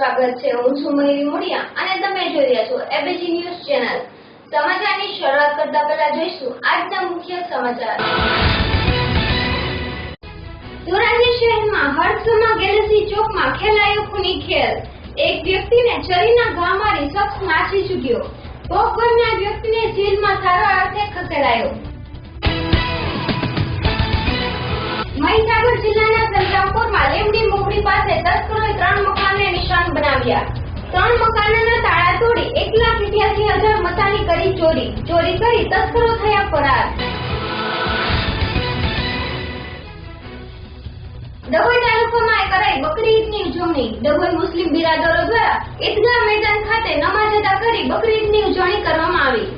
સ્વાગત છે। હું છું મયુરી મુડિયા અને તમે જોઈ રહ્યા છો એબીસી ન્યૂઝ ચેનલ। સમાચારની શરૂઆત કરતા પહેલા જોઈશું આજના મુખ્ય સમાચાર। ધોરાજી શહેરમાં હર્ષમાં ગેલેક્સી ચોકમાં ખેલાયો ખૂની ખેલ। એક વ્યક્તિને છરીના ઘા મારી શખ્સ નાસી છૂટ્યો। ભોગ બનનાર વ્યક્તિને જેલમાં સારવાર અર્થે ખસેડાયો। મહીસાગર જિલ્લાના સંતરામપુરમાં લીમડી મોગડી પાસે તસ્કરોએ 3 મકાનને નિશાન બનાવ્યા। 3 મકાનના તાળા તોડી 1,88,000 મતાની કરી ચોરી કરી તસ્કરો થયા ફરાર। ડભોઈ તાલુકામાં કરાઈ બકરી ઈદની ઉજવણી। ડભોઈ મુસ્લિમ બિરાદરો દ્વારા ઈદગાહ મેદાન ખાતે નમાઝ અદા કરી બકરી ઈદની ઉજવણી કરવામાં આવી।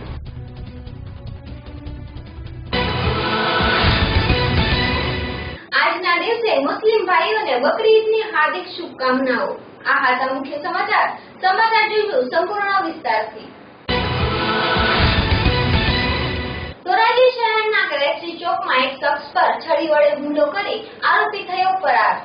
આજના દિવસે મુસ્લિમ ભાઈઓને બકરી ઈદની હાર્દિક શુભકામનાઓ। આ હતા મુખ્ય સમાચાર। સમાચાર જોઈશું સંપૂર્ણ વિસ્તારથી। ધોરાજી શહેરના ગેલેક્સી ચોકમાં એક શખ્સ પર છરી વડે હુમલો કરી આરોપી થયો ફરાર।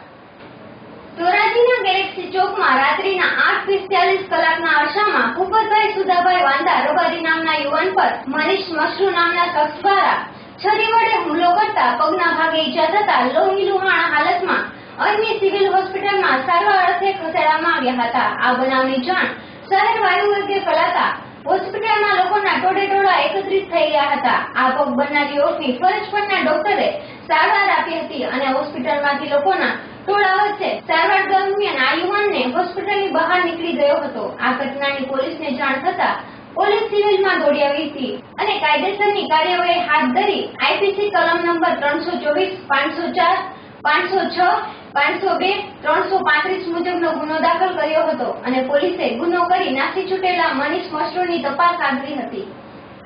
ધોરાજીના ગેલેક્સી ચોકમાં રાત્રિના 8:45 કલાકના અરસામાં કુપતભાઈ સુધાભાઈ વાંદા રબારી નામના યુવાન પર મનીષ મશરૂ નામના શખ્સ દ્વારા છરી વડે હુમલો કરતા પગના ભાગે ઈજા થતા લોહીલુહાણ હાલતમાં અન્ય સિવિલ હોસ્પિટલમાં સારવાર અર્થે ખસેડવામાં આવ્યા હતા। આ બનાવની જાણ શહેર વાયુ વેગે ફેલાતા હોસ્પિટલમાં લોકોના ટોળેટોળા એકત્રિત થઈ ગયા હતા। આ પગ બનનાર યુવકની ફરજ પરના ડોક્ટરે સારવાર આપી હતી અને હોસ્પિટલમાંથી લોકોના ટોળા વચ્ચે સારવાર દરમિયાન આ યુવાનને હોસ્પિટલની બહાર નીકળી ગયો હતો। આ ઘટનાની પોલીસને જાણ થતા પોલીસ સિવિલમાં દોડી આવી હતી અને કાયદેસરની કાર્યવાહી હાથ ધરી આઈપીસી કલમ નંબર 324, 504, 506, 502, 335 મુજબનો ગુનો દાખલ કર્યો હતો અને પોલીસે ગુનો કરી નાસી છૂટેલા મનીષ મશરૂની તપાસ હાથ ધરી હતી।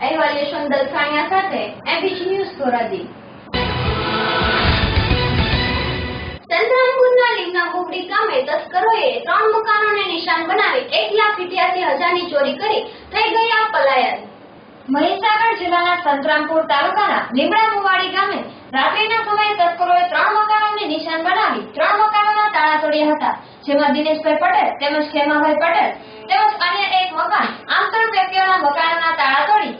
અહેવાલ યશવંત દલસાણિયા સાથે એબીસી ન્યૂઝ ધોરાજી। સંતરામપુરના લીમડા મોગડી ગામે તસ્કરોએ 3 મકાનોને નિશાન બનાવી 1,88,000ની ચોરી કરી થઈ ગયા પલાયન। મહીસાગર જિલ્લાના સંતરામપુર તાલુકાના લીમડા મુવાડી ગામે રાત્રિના સમયે તસ્કરોએ 3 મકાનોને નિશાન બનાવી 3 મકાનોના તાળા તોડ્યા હતા, જેમાં દિનેશભાઈ પટેલ તેમજ ખેમાભાઈ પટેલ તેમજ અન્ય એક મકાન આમ 3 વ્યક્તિઓના મકાનોના તાળા તોડી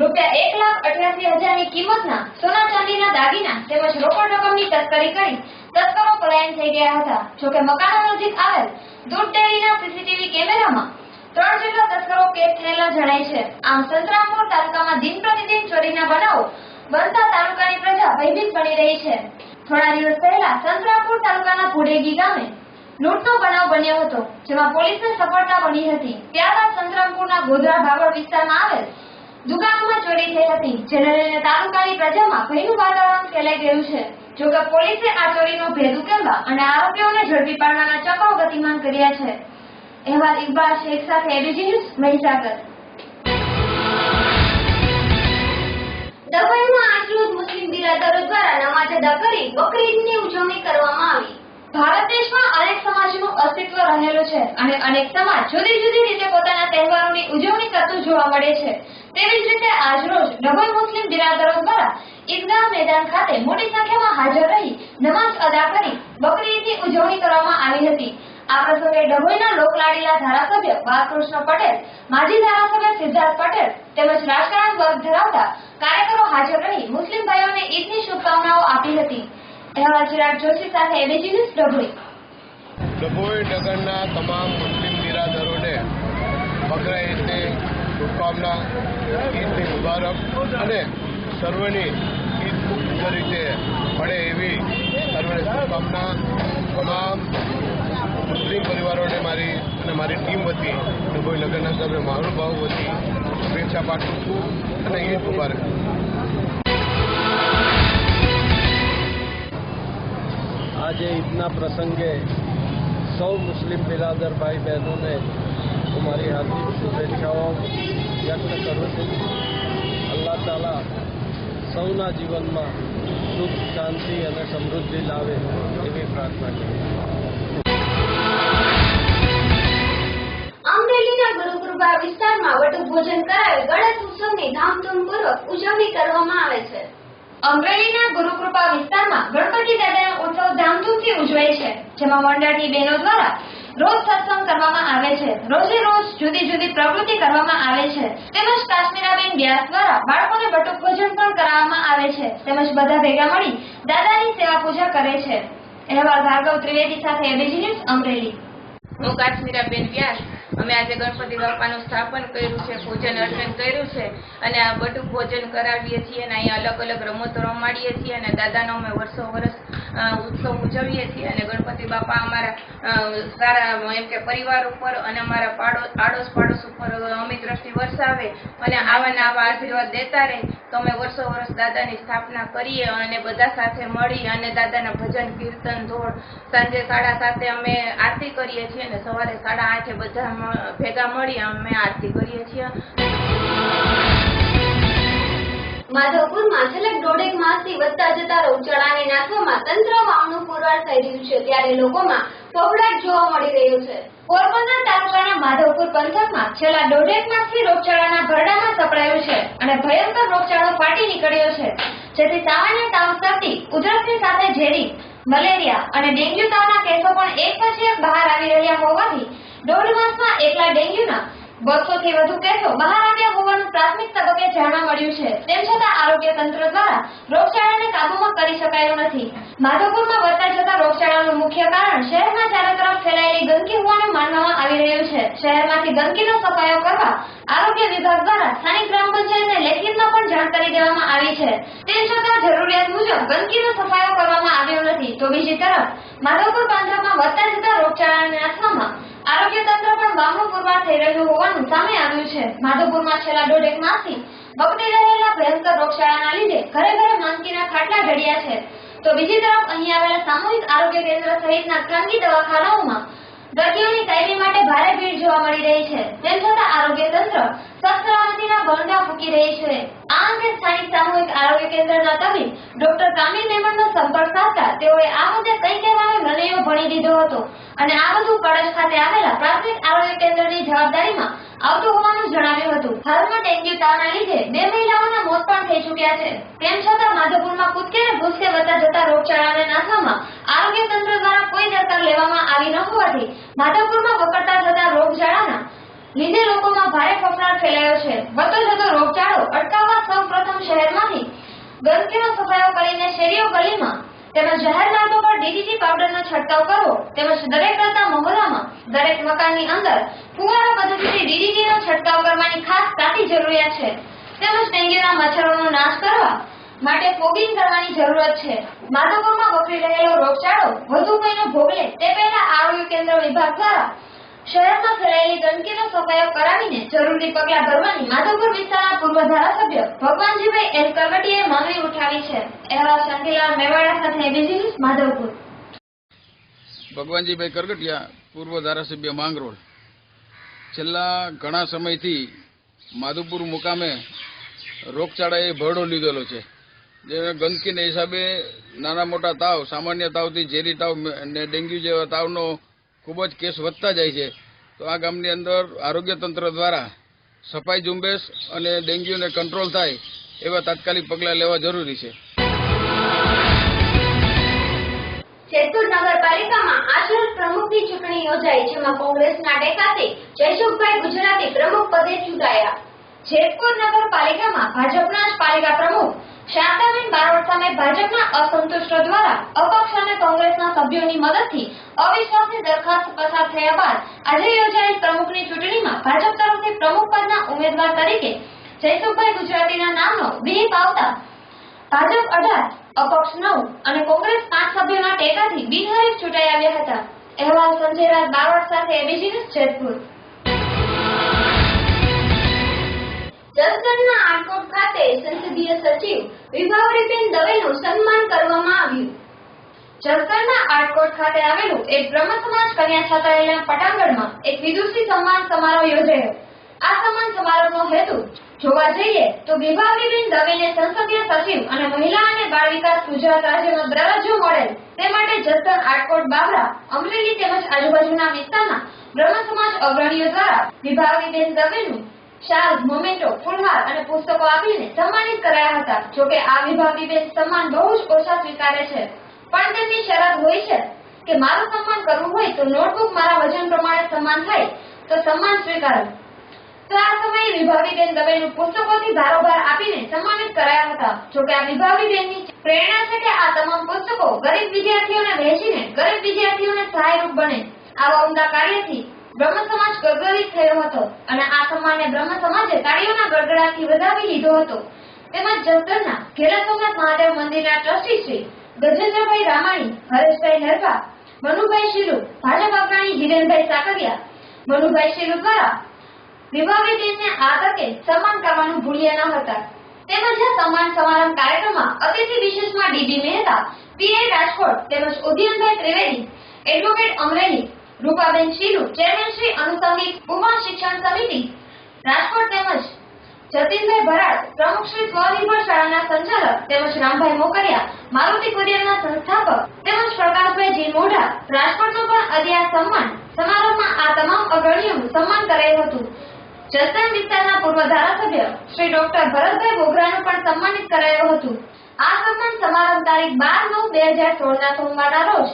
₹1,88,000ની કિંમતના સોના ચાંદીના દાગીના તેમજ રોકડ રકમની તસ્કરી કરી તસ્કરો પલાયન થઈ ગયા હતા। જોકે મકાનો નજીક આવેલ દૂધ ડેરીના સીસીટીવી કેમેરામાં 3 જેટલા તસ્કરો કેદ થયેલા જણાય છે। આમ સંતરામપુર તાલુકામાં દિન પ્રતિદિન ચોરીના બનાવો બનતા તાલુકાની પ્રજા ભયભીત બની રહી છે। થોડા દિવસ પહેલા સંતરામપુર તાલુકાના ભુડેગી ગામે લૂંટનો બનાવ બન્યો હતો, જેમાં પોલીસને સફળતા મળી હતી। ત્યારબાદ સંતરામપુરના ગોધરા ભાગોળ વિસ્તારમાં આવેલ દુકાનોમાં ચોરી થઈ હતી, જેને લઈને તાલુકાની પ્રજામાં ભયનું વાતાવરણ ફેલાઈ ગયું છે। જોકે પોલીસે આ ચોરીનો ભેદ ઉકેલવા અને આરોપીઓને ઝડપી પાડવાના ચક્રો ગતિમાન કર્યા છે। અહેવાલ ઇકબાલ શેખ સાથે એબીસી ન્યૂઝ મહીસાગર। ડભોઈમાં આજરોજ મુસ્લિમ બિરાદરો દ્વારા નમાઝ અદા કરી બકરી ઈદની ઉજવણી કરવામાં આવી। ભારત દેશમાં અનેક સમાજનું અસ્તિત્વ રહેલું છે અને અનેક સમાજ જુદી જુદી રીતે પોતાના તહેવારોની ઉજવણી કરતું જોવા મળે છે। તેવી જ રીતે આજરોજ ડભોઈ મુસ્લિમ બિરાદરો દ્વારા ઈદગાહ મેદાન ખાતે મોટી સંખ્યામાં હાજર રહી નમાઝ અદા કરી બકરી ઈદની ઉજવણી કરવામાં આવી હતી। આ પ્રસંગે ડભોઈના લોકલાડીલા ધારાસભ્ય બાલકૃષ્ણ પટેલ, માજી ધારાસભ્ય સિદ્ધાર્થ પટેલ તેમજ રાજકારણ વર્ગ ધરાવતા કાર્યકરો હાજર રહી મુસ્લિમ ભાઈઓને ઈદની શુભકામનાઓ આપી હતી। અહેવાલ ચિરાગ જોશી સાથે એબીસી ન્યૂઝ ડભોઈ। ડભોઈ નગરના તમામ મુસ્લિમ બિરાદરોને બકરા ઈદની શુભકામના, ઈદની મુબારક અને સર્વની ઈદ મુક્ત રીતે મળે એવી સર્વને શુભકામના। તમામ મુસ્લિમ પરિવારોને મારી ટીમ વતી ડભોઈ નગરના સર્વે મહાનુભાવો વતી શુભેચ્છા પાઠવું છું અને ઈદ મુબારક। આજે ઈદના પ્રસંગે સૌ મુસ્લિમ બિરાદર ભાઈ બહેનોને હું મારી હાર્દિક શુભેચ્છાઓ વ્યક્ત કરું છું। અલ્લાહ તાલા સૌના જીવનમાં સુખ, શાંતિ અને સમૃદ્ધિ લાવે એવી પ્રાર્થના કરું છું। અમરેલીના ગુરુકૃપા વિસ્તારમાં વટુ ભોજન કરાવી ગણેશ ઉત્સવની ધામધૂમપૂર્વક ઉજવણી કરવામાં આવે છે। અમરેલીના ગુરુકૃપા વિસ્તારમાં ગણપતિ દાદાનો ઉત્સવ ધામધૂમથી ઉજવાય છે, જેમાં મંડળની બહેનો દ્વારા રોજ સત્સંગ કરવામાં આવે છે, રોજે રોજ જુદી જુદી પ્રવૃત્તિ કરવામાં આવે છે. તેમજ કાશ્મીરાબેન વ્યાસ દ્વારા બાળકોને બટુક ભોજન પણ કરાવવામાં આવે છે. તેમજ બધા ભેગા મળી દાદાની સેવા પૂજા કરે છે. અહેવાલ ભાર્ગવ ત્રિવેદી સાથે એબીજી ન્યૂઝ અમરેલી. હું કાશ્મીરાબેન વ્યાસ. અમે આજે ગણપતિ બાપાનું સ્થાપન કર્યું છે, પૂજન અર્ચન કર્યું છે અને આ બટુક ભોજન કરાવીએ છીએ અને અહીંયા અલગ અલગ રમતો રમાડીએ છીએ અને દાદાનો અમે વર્ષો વર્ષ ઉત્સવ ઉજવીએ છીએ અને ગણપતિ બાપા અમારા સારા એમ કે પરિવાર ઉપર અને અમારા આડોશ પાડોશ ઉપર અમી દ્રષ્ટિ વરસાવે અને આવા આશીર્વાદ દેતા રહે તો અમે વર્ષો વર્ષ દાદાની સ્થાપના કરીએ અને બધા સાથે મળી અને દાદાના ભજન કીર્તન ધોળ સાંજે 7:30 અમે આરતી કરીએ છીએ અને સવારે 8:30 બધા ભેગા મળી અમે આરતી કરીએ છીએ. માધવપુરમાં છેલ્લા દોઢેક માસથી વધતા જતા રોગચાળાને નાથવામાં તંત્ર વામનું પુરવાર થઈ રહ્યું છે, ત્યારે લોકોમાં ફફડાટ જોવા મળી રહ્યો છે. પોરબંદર તાલુકાના માધવપુર પંથકમાં છેલ્લા દોઢેક માસથી રોગચાળાના ભરડામાં સપડાયું છે અને ભયંકર રોગચાળો ફાટી નીકળ્યો છે, જેથી સામાન્ય તાવ, શરદી, ઉધરસની સાથે ઝેરી, મલેરિયા અને ડેન્ગ્યુ તાવના કેસો પણ એક પછી એક બહાર આવી રહ્યા હોવાથી દોઢ માસમાં એકલા ડેન્ગ્યુના 200 થી વધુ કેસો બહાર આવ્યા હોવાનું પ્રાથમિક તબક્કે જાણવા મળ્યું છે. તેમ છતાં આરોગ્ય તંત્ર દ્વારા રોગચાળાને કાબૂમાં કરી શકાયો નથી. માધવપુરમાં વધતા જતા રોગચાળાનું મુખ્ય કારણ શહેરમાં ચારે તરફ ફેલાયેલી ગંદકી હોવાનું માનવામાં આવી રહ્યું છે. શહેરમાંથી ગંદકીનો સફાયો કરવા આરોગ્ય વિભાગ દ્વારા સ્થાનિક ગ્રામ પંચાયતને લેખિતમાં પણ જાણ કરી દેવામાં આવી છે. તેમ છતાં જરૂરિયાત મુજબ ગંદકીનો સફાયો કરવામાં આવ્યો નથી. તો બીજી તરફ માધવપુર પંથકમાં વધતા જતા રોગચાળાને નાથવામાં આરોગ્ય તંત્ર પણ વામનું પુરવાર થઈ રહ્યું હોવાનું સામે આવ્યું છે. માધવપુરમાં છેલ્લા દોઢેક માસથી વકરી રહેલા ભયંકર રોગચાળાના લીધે ઘરે ઘરે માંદગીના ખાટલા ઢળ્યા છે. તો બીજી તરફ અહીં આવેલા સામૂહિક આરોગ્ય કેન્દ્ર સહિતના ખાનગી દવાખાનાઓમાં દર્દીઓની કાયમી માટે ભારે ભીડ જોવા મળી રહી છે. તેમ છતાં આરોગ્ય તંત્ર સલામતીના ભરડા ફૂંકી રહી છે. આ અંગે સ્થાનિક સામૂહિક આરોગ્ય કેન્દ્રના તબીબ ડોક્ટર કામિલ મેમણનો સંપર્ક સાધતા તેઓએ આ મુદ્દે કંઈ કહેવાનો નિર્ણયો ભણી દીધો હતો અને આ બધું કળશ ખાતે આવેલા પ્રાથમિક આરોગ્ય કેન્દ્રની જવાબદારીમાં આવતું હોવાનું જણાવ્યું હતું. હાલમાં ડેન્ગ્યુ તાવના લીધે 2 મહિલાઓના મોત પણ થઈ ચૂક્યા છે. તેમ છતાં માધવપુરમાં કૂદકે ને ભૂસકે વધતા જતા રોગચાળાને નાથવામાં આરોગ્ય તંત્ર દ્વારા કોઈ દરકાર લેવામાં આવી ન હોવાથી માધવપુરમાં વકરતા જતા રોગચાળાના લીધે લોકોમાં ભારે ફફડાટ ફેલાયો છે. વધતો જતો રોગચાળો અટકાવવા સૌ પ્રથમ શહેરમાંથી ગંદકીનો સફાયો કરીને શેરીઓ ગલીમાં તેમજ જાહેર માર્ગો પર ડીડીટી પાવડરનો છંટકાવ કરવો તેમજ દરેક રહેતા મહોલ્લામાં દરેક મકાનની અંદર ફુવારા પદ્ધતિથી ડીડીટીનો છંટકાવ કરવાની ખાસ તાતી જરૂરિયાત છે. તેમજ ડેન્ગ્યુના મચ્છરોનો નાશ કરવા માટે ફોગિંગ કરવાની જરૂરત છે. માધવપુરમાં વકરી રહેલો રોગચાળો વધુ કોઈનો ભોગ લે તે પહેલા આરોગ્ય કેન્દ્ર વિભાગ દ્વારા શહેરમાં ફેલાયેલી ગંદકીનો સફાયો કરાવીને જરૂરી પગલાં ભરવાની માધવપુર વિસ્તારના પૂર્વ ધારાસભ્ય ભગવાનજીભાઈ એલ કરવટીએ માંગણી ઉઠાવી છે. અહેવાલ શાંતિલાલ મેવાડા સાથે એબીજી ન્યૂઝ માધવપુર. ભગવાનજીભાઈ કરગટિયા, પૂર્વ ધારાસભ્ય માંગરોળ. છેલ્લા ઘણા સમયથી માધવપુર મુકામે રોગચાળાએ ભરડો લીધેલો છે. જે ગંદકીના હિસાબે નાના મોટા તાવ, સામાન્ય તાવથી ઝેરી તાવ અને ડેન્ગ્યુ જેવા તાવનો ખૂબ જ કેસ વધતા જાય છે. તો આ ગામની અંદર આરોગ્ય તંત્ર દ્વારા સફાઈ ઝુંબેશ અને ડેન્ગ્યુને કંટ્રોલ થાય એવા તાત્કાલિક પગલાં લેવા જરૂરી છે. જેતપુર નગરપાલિકામાં આશ્રમ પ્રમુખની ચૂંટણી યોજાઈ, જેમાં કોંગ્રેસના ટેકાથી જયસુખભાઈ ગુજરાતી પ્રમુખ પદે ચૂંટાયા. જેતપુર નગરપાલિકામાં ભાજપના જ પાલિકા પ્રમુખ શારદાબેન બારોટ સામે ભાજપના અસંતુષ્ટો દ્વારા અપક્ષ અને કોંગ્રેસના સભ્યોની મદદથી અવિશ્વાસની દરખાસ્ત પસાર થયા બાદ આજે યોજાયેલ પ્રમુખની ચૂંટણીમાં ભાજપ તરફથી પ્રમુખ પદના ઉમેદવાર તરીકે જયસુખભાઈ ગુજરાતીના નામનો વિહિપ આવતા ભાજપ 18, અપક્ષ 9 અને કોંગ્રેસ 5 સભ્યોના ટેકાથી બિનહરીફ ચૂંટાઈ આવ્યા હતા. અહેવાલ સંજયરાજ બારોટ સાથે એબીજી ન્યૂઝ જેતપુર. જસદણના આટકોટ ખાતે સંસદીય સચિવ વિભાવરીબેન દવેનું સન્માન કરવામાં આવ્યું. જસદણના આટકોટ ખાતે આવેલું એક બ્રહ્મ સમાજ કન્યા છાત્રાલયના પટાંગણમાં એક વિદુષી સન્માન સમારોહ યોજાયો. આ સન્માન સમારોહનો હેતુ જોવા જઈએ તો વિભાવરીબેન દવેને સંસદીય સચિવ અને મહિલા અને બાળ વિકાસ ગુજરાત રાજ્યનો દરજ્જો મળેલ તે માટે જસદણ, આટકોટ, બાબરા, અમરેલી તેમજ આજુબાજુના વિસ્તારના બ્રહ્મ સમાજ અગ્રણીઓ દ્વારા વિભાવરીબેન દવેનું શાલ, મોમેન્ટો, ફૂલહાર અને પુસ્તકો આપીને સન્માનિત કરાયા હતા. જોકે આ વિભાવરીબેન સન્માન બહુ જ ઓછા સ્વીકારે છે, પણ તેમની શરત હોય છે કે મારું સન્માન કરવું હોય તો નોટબુક મારા વજન પ્રમાણે સન્માન થાય તો સન્માન સ્વીકારો. તો આ સમયે વિભાવરીબેન દવેનું પુસ્તકોથી ભારોભાર આપીને સન્માનિત કરાયા હતા. જોકે આ વિભાવરીબેનની પ્રેરણા છે કે આ તમામ પુસ્તકો ગરીબ વિદ્યાર્થીઓને વહેંચીને ગરીબ વિદ્યાર્થીઓને સહાયરૂપ બને. આવા ઉમદા કાર્યથી બ્રહ્મ સમાજ ગદગદિત થયો હતો અને આ સન્માનને બ્રહ્મ સમાજે તાળીઓના ગડગડાટથી વધાવી લીધો હતો. તેમજ જસદણના ઘેલા સોમનાથ મહાદેવ મંદિરના ટ્રસ્ટી શ્રી ગજેન્દ્રભાઈ રામાણી, હરેશભાઈ નરવા, મનુભાઈ શીલુ, ભાજપ અગ્રણી હિરેનભાઈ સાકરિયા, મનુભાઈ શીલુ દ્વારા વિભાવરીબેનને આ તકે સન્માન કરવાનું ભૂલ્યા ન હતા. તેમજ આ સન્માન સમારંભ કાર્યક્રમમાં અતિથિ વિશેષમાં ડીબી મહેતા, પીઆઈ રાજકોટ તેમજ ઉદયનભાઈ ત્રિવેદી, એડવોકેટ અમરેલી, રૂપાબેન શીલુ, ચેરમેન શ્રી અનુષંગિક ઉમા શિક્ષણ સમિતિ રાજકોટ તેમજ જતીનભાઈ ભરાડ, પ્રમુખ શ્રી સ્વનિર્ભર શાળાના સંચાલક તેમજ રામભાઈ મોકરિયા, મારુતિ કુરિયરના સંસ્થાપક તેમજ પ્રકાશભાઈ જી મોઢા, રાજકોટનું પણ અદ્યા સન્માન સમારોહમાં આ તમામ અગ્રણીઓનું સન્માન કરાયું હતું. જસદણ વિસ્તારના પૂર્વ ધારાસભ્ય શ્રી ડોક્ટર ભરતભાઈ બોગરાનું પણ સન્માનિત કરાયું હતું. આ સન્માન સમારંભ તારીખ 12/9/2016 ના સોમવારના રોજ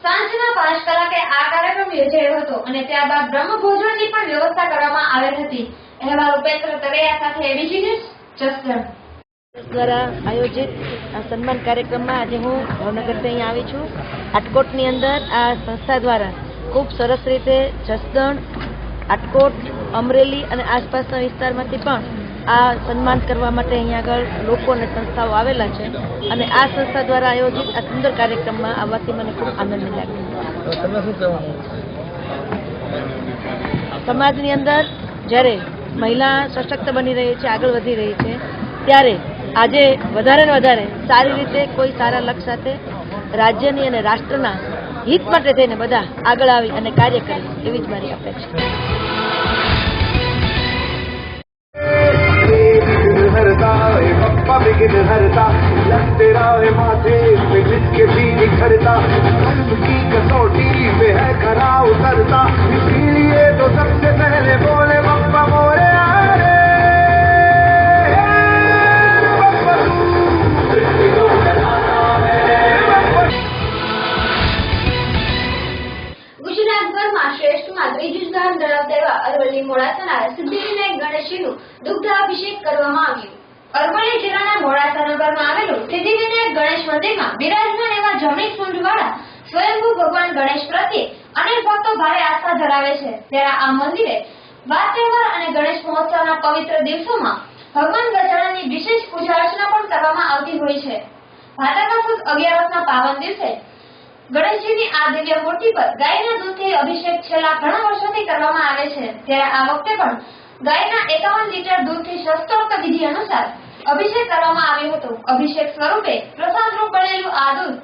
સાંજના 5 કલાકે આ કાર્યક્રમ યોજાયો હતો અને ત્યારબાદ બ્રહ્મભોજનની પણ વ્યવસ્થા કરવામાં આવેલ હતી. અહેવાલ ઉપેન્દ્ર તરૈયા સાથે એબીજી ન્યૂઝ, જસદણ. દ્વારા આયોજિત આ સન્માન કાર્યક્રમમાં આજે હું ભાવનગરથી અહીં આવી છું. આટકોટની અંદર આ સંસ્થા દ્વારા ખૂબ સરસ રીતે જસદણ, આટકોટ, અમરેલી અને આસપાસના વિસ્તારમાંથી પણ આ સન્માન કરવા માટે અહીંયા આગળ લોકો અને સંસ્થાઓ આવેલા છે અને આ સંસ્થા દ્વારા આયોજિત આ સુંદર કાર્યક્રમમાં આવવાથી મને ખૂબ આનંદ લાગ્યો. સમાજની અંદર જ્યારે મહિલા સશક્ત બની રહી છે, આગળ વધી રહી છે, ત્યારે આજે વધારે ને વધારે સારી રીતે કોઈ સારા લક્ષ્ય સાથે રાજ્યની અને રાષ્ટ્રના હિત માટે થઈને બધા આગળ આવી અને કાર્ય કરે એવી જ મારી અપેક્ષા. बिगिन हरता लगते रहे माथे पे जिसके भी निखरता कर्म की कसौटी पे है खरा उतरता इसीलिए तो सबसे पहले बोले बप्पा मोरे ગુજરાતભરમાં શ્રેષ્ઠમાં ત્રીજું સ્થાન ધરાવતા એવા અરવલ્લી મોડાસાના સિદ્ધિવિનાયક ગણેશજીનું દુગ્ધાભિષેક કરવામાં આવ્યું. અરવલ્લી જિલ્લાના મોડાસા નગરમાં આવેલું સિદ્ધિવિનાયક ગણેશ મંદિરમાં બિરાજમાન એવા જમણી સૂંઢવાળા સ્વયંભૂ ભગવાન ગણેશ પ્રત્યે અનેક ભક્તો ભારે આસ્થા ધરાવે છે. ત્યારે આ મંદિરે વાર તહેવાર અને ગણેશ મહોત્સવના પવિત્ર દિવસોમાં ભગવાન ગજાનનની વિશેષ પૂજા અર્ચના પણ કરવામાં આવતી હોય છે. ભાદરવા સુદ 11ના પાવન દિવસે ગણેશજીની આ દિવ્ય મૂર્તિ પર ગાયના દૂધથી અભિષેક છેલ્લા ઘણા વર્ષોથી કરવામાં આવે છે. ત્યારે આ વખતે પણ ગાયના 51 લીટર દૂધથી શસ્ત્રોક્ત વિધિ અનુસાર અભિષેક કરવામાં આવ્યો હતો. અભિષેક સ્વરૂપે પ્રસાદરૂપ બનેલું આ દૂધ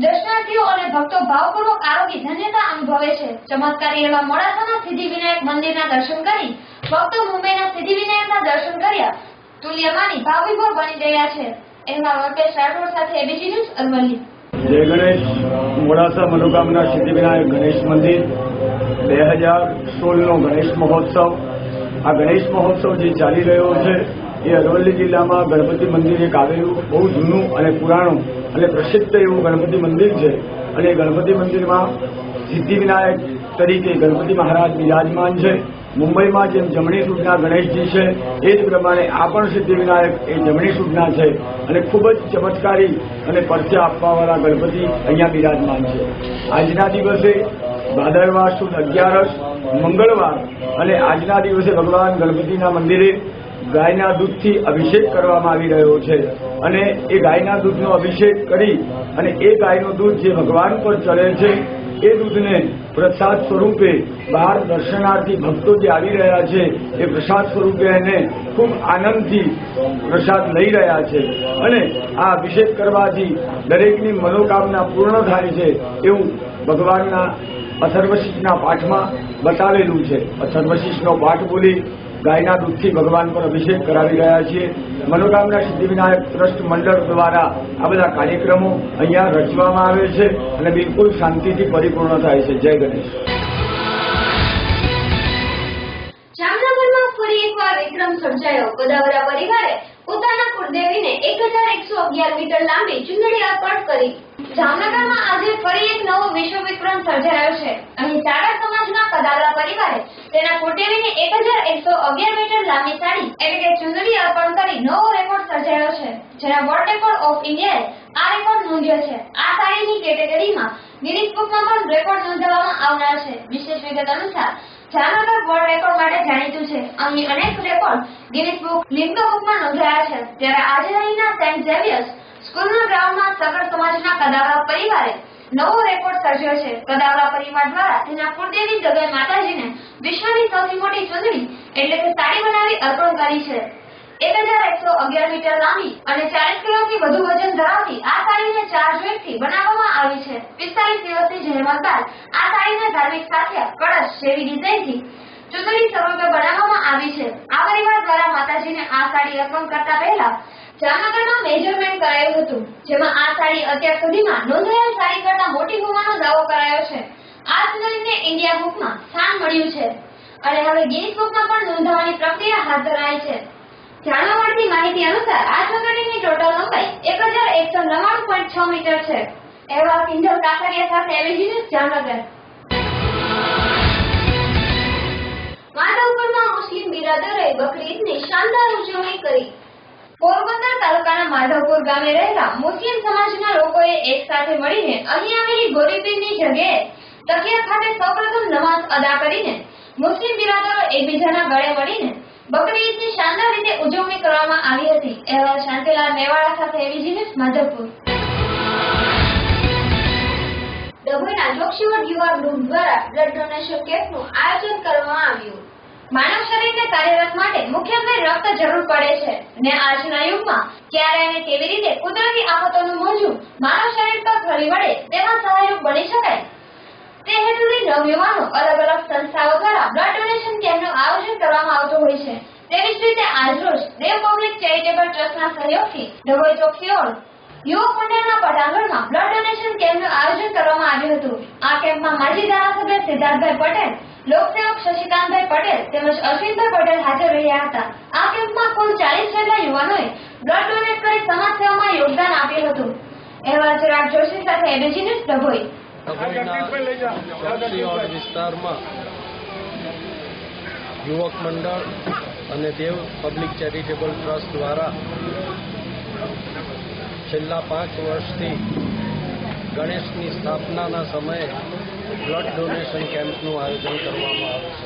દર્શનાર્થીઓ અને ભક્તો ભાવપૂર્વક આરોગી ધન્યતા અનુભવે છે. ચમત્કારી એવા મોડાસાના સિદ્ધિવિનાયક મંદિરના દર્શન કરી ભક્તો મુંબઈના સિદ્ધિવિનાયકના દર્શન કર્યા તુલ્યમાની ભાવવિભોર બની ગયા છે. એમાં વલ્કેશ રાઠોડ સાથે એબીજી ન્યૂઝ, અરવલ્લી. જય ગણેશ. મોડાસા મનોકામના સિદ્ધિવિનાયક ગણેશ મંદિર 2016નો ગણેશ મહોત્સવ. આ ગણેશ મહોત્સવ જે ચાલી રહ્યો છે એ અરવલ્લી જિલ્લામાં ગણપતિ મંદિર એક આવેલું બહુ જૂનું અને પુરાણું અને પ્રસિદ્ધ એવું ગણપતિ મંદિર છે. અને ગણપતિ મંદિરમાં સિદ્ધિવિનાયક તરીકે ગણપતિ મહારાજ બિરાજમાન છે. મુંબઈમાં જેમ જમણી સૂઝના ગણેશજી છે એ જ પ્રમાણે આ પણ સિદ્ધિવિનાયક એ જમણી સૂઝના છે અને ખૂબ જ ચમત્કારી અને પરસ્યા આપવાવાળા ગણપતિ અહીંયા બિરાજમાન છે. આજના દિવસે ભાદરવા સુદ 11 મંગળવાર અને આજના દિવસે ભગવાન ગણપતિના મંદિરે ગાયના દૂધથી અભિષેક કરવામાં આવી રહ્યો છે અને એ ગાયના દૂધનો અભિષેક કરી અને એ ગાયનું દૂધ જે ભગવાન પર ચડે છે એ દૂધને પ્રસાદ સ્વરૂપે બહાર દર્શનાર્થી ભક્તો જે આવી રહ્યા છે એ પ્રસાદ સ્વરૂપે એને ખૂબ આનંદથી પ્રસાદ લઈ રહ્યા છે અને આ અભિષેક કરવાથી દરેકની મનોકામના પૂર્ણ થાય છે એવું ભગવાનના અથર્વશીષના પાઠમાં બતાવેલું છે. અથર્વશીષનો પાઠ બોલી ગાયના દૂધથી ભગવાન પર અભિષેક કરાવી રહ્યા છીએ. મનોકામના સિદ્ધિવિનાયક ટ્રસ્ટ મંડળ દ્વારા આ બધા કાર્યક્રમો અહીંયા રચવામાં આવે છે અને બિલકુલ શાંતિથી પરિપૂર્ણ થાય છે. જય ગણેશ. જામનગરમાં ફરી એકવાર વિક્રમ સર્જાયો. ગોદાવરા પરિવારે પોતાના કુળદેવીને 1111 મીટર લાંબી ચુંદડી અર્પણ કરી. જામનગરમાં આજે ફરી એક નવો વિશ્વ પરિવારે તેના કુળદેવીને 1111 મીટર લાંબી સાડી એટલે કે ચુંદડી અર્પણ કરી નવો રેકોર્ડ સર્જાયો છે, જેના વર્લ્ડ રેકોર્ડ ઓફ ઇન્ડિયાએ આ રેકોર્ડ નોંધ્યો છે. આ સાડીની કેટેગરીમાં ગિનિસ બુકમાં પણ રેકોર્ડ નોંધવામાં આવનાર છે. વિશેષ વિગત અનુસાર જામનગર વર્લ્ડ રેકોર્ડ માટે જાણીતું છે. અહીં અનેક રેકોર્ડ ગિનિસ બુક બુકમાં નોંધાયા છે. ત્યારે આજે અહીંના સેન્ટ ઝેવિયર્સ સ્કૂલના ગ્રાઉન્ડમાં સગર સમાજના કદાવરા પરિવારે નવો રેકોર્ડ સર્જ્યો છે. કદાવરા પરિવાર દ્વારા તેના કુળદેવી જગત માતાજીને વિશ્વની સૌથી મોટી ચુંદડી એટલે કે સાડી બનાવી અર્પણ કરી છે. 1111 મીટર લાંબી અને 40 કિલોથી વધુ વજન ધરાવતી આ સાડીને 4 જોઈન્ટથી બનાવવામાં આવી છે. 45 દિવસની જહેમત બાદ આ સાડીને ધાર્મિક સાથિયા કળશ જેવી ડિઝાઇનથી ચુંદડી સ્વરૂપે બનાવવામાં આવી છે. આ પરિવાર દ્વારા માતાજીને આ સાડી અર્પણ કરતા પહેલા જામનગરમાં મેજરમેન્ટ કરાયું હતું, જેમાં આ સાડી અત્યાર સુધીમાં નોંધાયેલ સાડી કરતા મોટી હોવાનો દાવો કરાયો છે. આ ચુંદડીને ઇન્ડિયા બુકમાં સ્થાન મળ્યું છે અને હવે ગિનિસ બુકમાં પણ નોંધાવવાની પ્રક્રિયા હાથ ધરાઈ છે. જાણવા મળતી માહિતી અનુસાર આ ચુંદડીની ટોટલ લંબાઈ 1199.6 મીટર છે. અહેવાલ કિંજલ કાકડિયા સાથે એબીજી ન્યૂઝ જામનગર. માધવપુરમાં મુસ્લિમ બિરાદરોએ બકરી ઈદની શાનદાર ઉજવણી કરી. પોરબંદર તાલુકાના માધવપુર ગામે રહેતા મુસ્લિમ સમાજના લોકોએ એક સાથે મળીને અહીં આવેલી ગોરીપીરની જગ્યાએ તકિયા ખાતે સૌપ્રથમ નમાઝ અદા કરીને મુસ્લિમ બિરાદરો એકબીજાના ગળે મળીને બકરી ઈદની શાનદાર રીતે ઉજવણી કરવામાં આવી હતી. અહેવાલ શાંતિલાલ મેવાડા સાથે એબીજી ન્યૂઝ માધવપુર. ડભોઈના જોશીવડ યુવા ગ્રુપ દ્વારા બ્લડ ડોનેશન કેમ્પનું આયોજન કરવામાં આવ્યું. માનવ શરીરને કાર્યરત માટે મુખ્યત્વે રક્ત જરૂર પડે છે ને આજના યુગમાં ક્યારે અને કેવી રીતે કુદરતી આફતોનું મોજું માનવ શરીર પર ફરી વળે તેમાં સહાયરૂપ બની શકાય તે હેતુથી નવયુવાનો અલગ અલગ સંસ્થાઓ દ્વારા બ્લડ ડોનેશન કેમ્પનું આયોજન કરવામાં આવતું હોય છે. તેવી જ રીતે આજરોજ દેવ પબ્લિક ચેરિટેબલ ટ્રસ્ટના સહયોગથી ડભોઈ ચોકસીઓડ યુવક મંડળના પટાંગણમાં બ્લડ ડોનેશન કેમ્પનું આયોજન કરવામાં આવ્યું હતું. આ કેમ્પમાં માજી ધારાસભ્ય સિદ્ધાર્થભાઈ પટેલ, લોકસેવક શશિકાંતભાઈ પટેલ તેમજ અશ્વિનભાઈ પટેલ હાજર રહ્યા હતા. આ કેમ્પમાં કુલ 40 જેટલા યુવાનોએ બ્લડ ડોનેટ કરી સમાજ સેવામાં યોગદાન આપ્યું હતું. અહેવાલ ચિરાગ જોશી સાથે એબીજી ન્યૂઝ ડભોઈ. ચોકસીઓડ વિસ્તારમાં યુવક મંડળ અને દેવ પબ્લિક ચેરિટેબલ ટ્રસ્ટ દ્વારા છેલ્લા 5 વર્ષથી ગણેશની સ્થાપનાના સમયે બ્લડ ડોનેશન કેમ્પનું આયોજન કરવામાં આવે છે.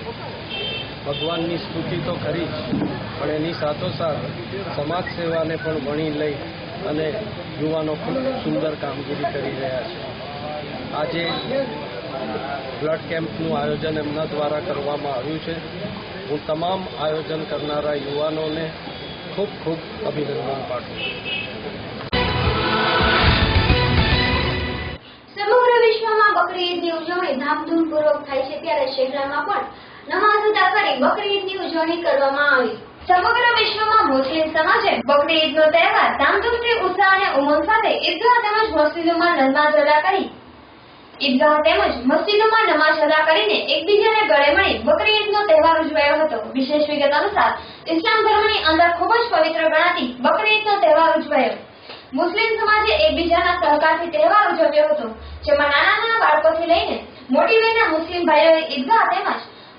ભગવાનની સ્તુતિ તો ખરી જ, પણ એની સાથોસાથ સમાજ સેવાને પણ વણી લઈ અને યુવાનો ખૂબ સુંદર કામગીરી કરી રહ્યા છે. આજે બ્લડ કેમ્પનું આયોજન એમના દ્વારા કરવામાં આવ્યું છે. હું તમામ આયોજન કરનારા યુવાનોને ખૂબ ખૂબ અભિનંદન પાઠવું છું. સમગ્ર વિશ્વમાં બકરી ઈદની ઉજવણી ધામધૂમપૂર્વક થાય છે, ત્યારે શહેરમાં પણ નમાઝ અદા કરી બકરી ઈદની ઉજવણી કરવામાં આવી. સમગ્ર વિશ્વમાં મુસ્લિમ સમાજે બકરી ઈદનો તહેવાર ધામધૂમથી ઉત્સાહ અને ઉમંગ સાથે ઈદગાહ તેમજ મસ્જિદોમાં નમાઝ અદા કરીને એકબીજાને ગળે મળી બકરી ઈદનો તહેવાર ઉજવાયો હતો. વિશેષ વિગત અનુસાર ઇસ્લામ ધર્મની અંદર ખૂબ જ પવિત્ર ગણાતી બકરી ઈદનો તહેવાર ઉજવાયો. મુસ્લિમ સમાજે એકબીજાના સહકારથી તહેવાર ઉજવ્યો હતો, જેમાં નાના બાળકોથી લઈને મોટી વયના મુસ્લિમ ભાઈઓએ ઈદગાહ તેમજ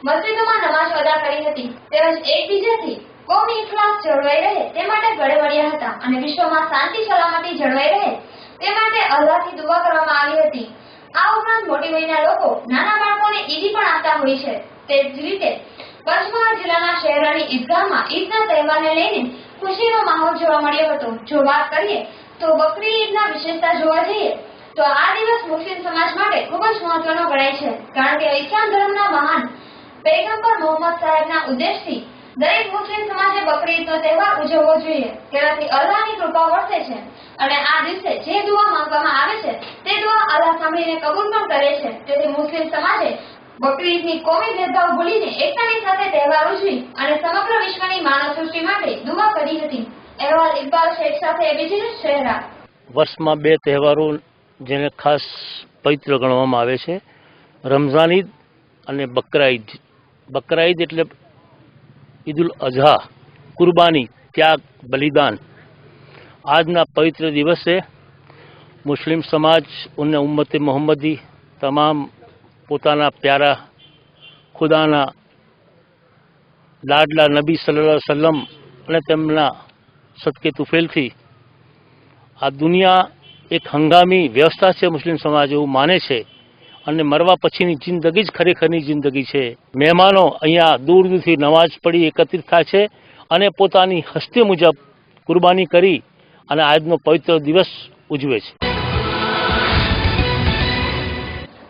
મસ્જિદોમાં નમાઝ અદા કરી હતી. તેમજ એકબીજાથી કોમી ઇખલાસ જળવાઈ રહે તે માટે ગળે મળ્યા હતા અને વિશ્વમાં શાંતિ સલામતી જળવાઈ રહે તે માટે અલ્લાહથી દુઆ કરવામાં આવી હતી. આ ઉપરાંત મોટી વયના લોકો નાના બાળકોને ઈદી પણ આપતા હોય છે. તે જ રીતે પંચમહાલ જિલ્લાના શહેરાની ઈદગાહમાં ઈદના તહેવારને લઈને ખુશીનો માહોલ જોવા મળ્યો હતો. જો વાત કરીએ તો બકરી ઈદના વિશેષતા જોવા જઈએ તો આ દિવસ મુસ્લિમ સમાજ માટે ખૂબ જ મહત્વનો ગણાય છે, કારણ કે ઇસ્લામ ધર્મના મહાન પૈગંબર મોહમ્મદ સાહેબના ઉદ્દેશથી દરેક મુસ્લિમ સમાજે બકરી ઈદનો તહેવાર ઉજવવો જોઈએ. તેનાથી અલ્લાહની કૃપા વરસે છે અને આ દિવસે જે દુઆ માંગવામાં આવે છે તે દુઆ અલ્લાહ સાંભળીને કબૂલ પણ કરે છે. તેથી મુસ્લિમ સમાજે બકરી ઈદની કોમી ભેદભાવ ભૂલીને એકતાની સાથે તહેવાર ઉજવી અને સમગ્ર વિશ્વની માનવ સૃષ્ટિ માટે દુઆ કરી હતી. અહેવાલ ઇકબાલ શેખ સાથે એબીજી ન્યૂઝ શહેરા. વર્ષમાં 2 તહેવારો જેને ખાસ પવિત્ર ગણવામાં આવે છે, રમઝાન ઈદ અને બકરા ઈદ. બકરા ઈદ એટલે ઈદુલ અઝહા, કુરબાની, ત્યાગ, બલિદાન. આજના પવિત્ર દિવસે મુસ્લિમ સમાજ અને ઉમ્મતે મોહમ્મદી તમામ પોતાના પ્યારા ખુદાના લાડલા નબી સલ્લલ્લાહુ અલૈહિ વસલ્લમ અને તેમના સદકે તુફેલથી આ દુનિયા એક હંગામી વ્યવસ્થા છે, મુસ્લિમ સમાજ એવું માને છે અને મરવા પછીની જિંદગી જ ખરેખરની જિંદગી છે. મહેમાનો અહીંયા દૂર દૂરથી નમાજ પઢી એકત્રિત થાય છે અને પોતાની હસ્તી મુજબ કુરબાની કરી અને આજનો પવિત્ર દિવસ ઉજવે છે.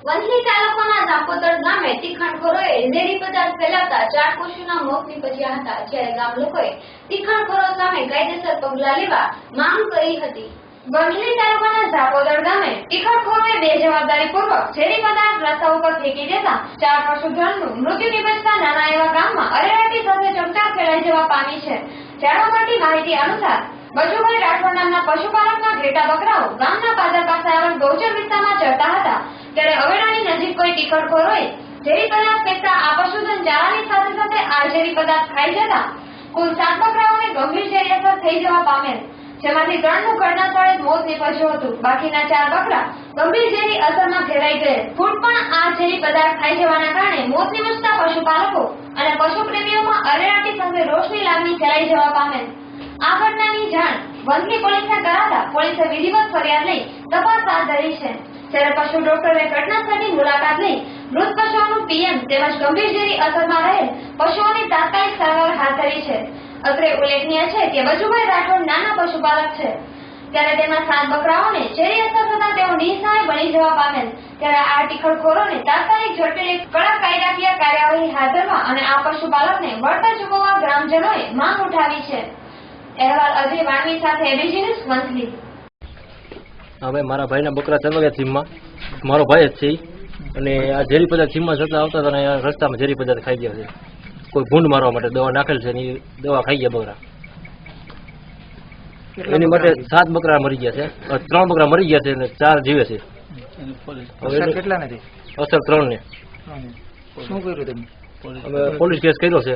વંથલી તાલુકાના જાંપોતર ગામે તીખણખોરોએ ઝેરી પદાર્થ ફેલાવતા 4 પશુના મોત નીપજ્યા હતા, જ્યારે ગામ લોકોએ તીખણખોરો સામે કાયદેસર પગલાં લેવા માંગ કરી હતી. વંથલી તાલુકાના જાંપોતર ગામે તીખણખોરોએ બેજવાબદારીપૂર્વક ઝેરી પદાર્થ રસ્તા ઉપર ફેંકી દેતા 4 પશુધનનું મૃત્યુ નિપજતા નાના એવા ગામમાં અરેરાટી સાથે ચકચાર ફેલાઈ જવા પામી છે. જાણવા મળતી માહિતી અનુસાર બચુભાઈ રાઠોડ નામના પશુપાલકના ઘેટા બકરાઓ ગામના પાદર પાસે આવેલ ગૌચર વિસ્તારમાં ચરતા હતા, ત્યારે અવેડાની નજીક કોઈ ટીકરખોરોએ ઝેરી પદાર્થ ફેંકતા આ પશુધન ચારાની સાથે સાથે આ ઝેરી પદાર્થ ખાઈ જતા કુલ 7 બકરાઓને ગંભીર ઝેરી અસર થઈ જવા પામેલ, જેમાંથી 3નું ઘટના સ્થળે મોત નીપજ્યું હતું. બાકીના 4 બકરા ગંભીર ઝેરી અસરમાં ઘેરાઈ ગયેલ. ફૂટ પણ આ ઝેરી પદાર્થ ખાઈ જવાના કારણે મોત નિપજતા પશુપાલકો અને પશુપ્રેમીઓમાં અરેરાટી સાથે રોષની લાગણી ફેલાઈ જવા પામેલ. આ ઘટનાની જાણ વંથલી પોલીસને કરાતા પોલીસે વિધિવત ફરિયાદ લઈ તપાસ હાથ ધરી છે, જ્યારે પશુ ડોક્ટરે ઘટના સ્થળની મુલાકાત લઈ મૃત પશુઓનું પીએમ તેમજ ગંભીર ઝેરી અસરમાં રહેલ પશુઓની તાત્કાલિક સારવાર હાથ ધરી છે. અત્રે ઉલ્લેખનીય છે કે બચુભાઈ રાઠોડ નાના પશુપાલક છે, ત્યારે તેમના 7 બકરાઓને ઝેરી અસર થતા તેઓ નિસહાય બની જવા પામેલ, ત્યારે આ ટીખળખોરોને તાત્કાલિક ઝડપી કડક કાયદાકીય કાર્યવાહી હાથ ધરવા અને આ પશુપાલકને વળતર ચૂકવવા ગ્રામજનોએ માંગ ઉઠાવી છે. અહેવાલ અજય વાણવી સાથે એબીજી ન્યૂઝ વંથલી. હવે મારા ભાઈના બકરા ચરવાયા સીમમાં, મારો ભાઈ જ છે અને આ ઝેરી પદાર્થ સીમમાં જતા આવતા હતા અને રસ્તામાં ઝેરી પદાર્થ ખાઈ ગયા છે. કોઈ ભૂંડ મારવા માટે દવા નાખેલ છે એની દવા ખાઈ ગયા બકરા. એની માટે 7 બકરા મરી ગયા છે, 3 બકરા મરી ગયા છે અને 4 જીવે છે. કેટલા નથી અસર 3 ને. શું કર્યું તમે? હવે પોલીસ કેસ કર્યો છે